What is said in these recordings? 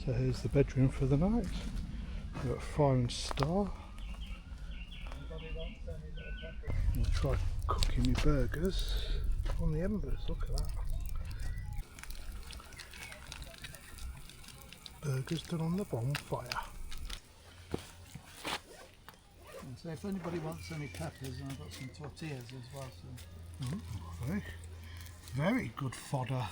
So here's the bedroom for the night. We've got fire and star. I'll try cooking my burgers on the embers, look at that. Burgers done on the bonfire. And so if anybody wants any peppers, I've got some tortillas as well. So. Very, very good fodder.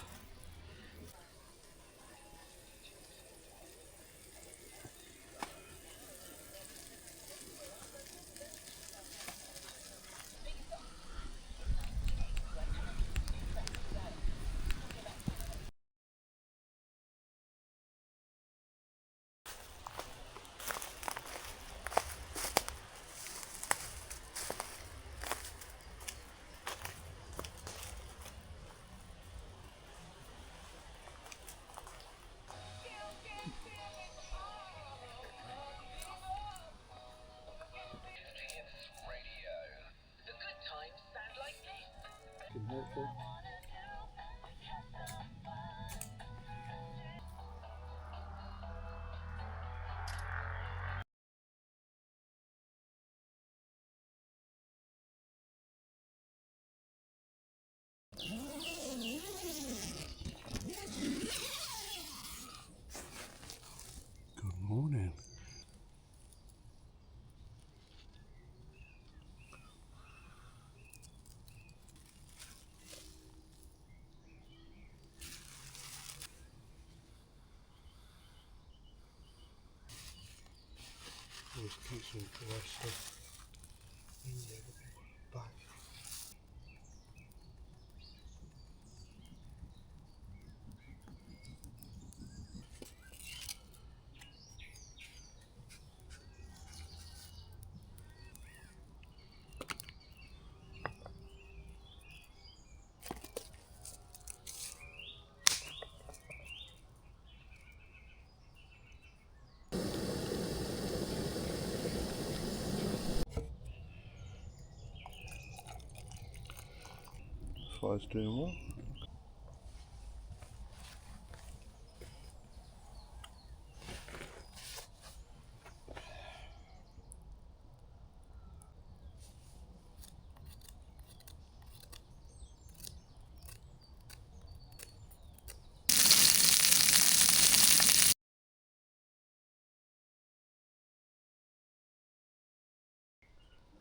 Good morning. Always keep some dry stuff in the bag. Fire's doing well.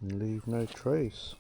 And leave no trace.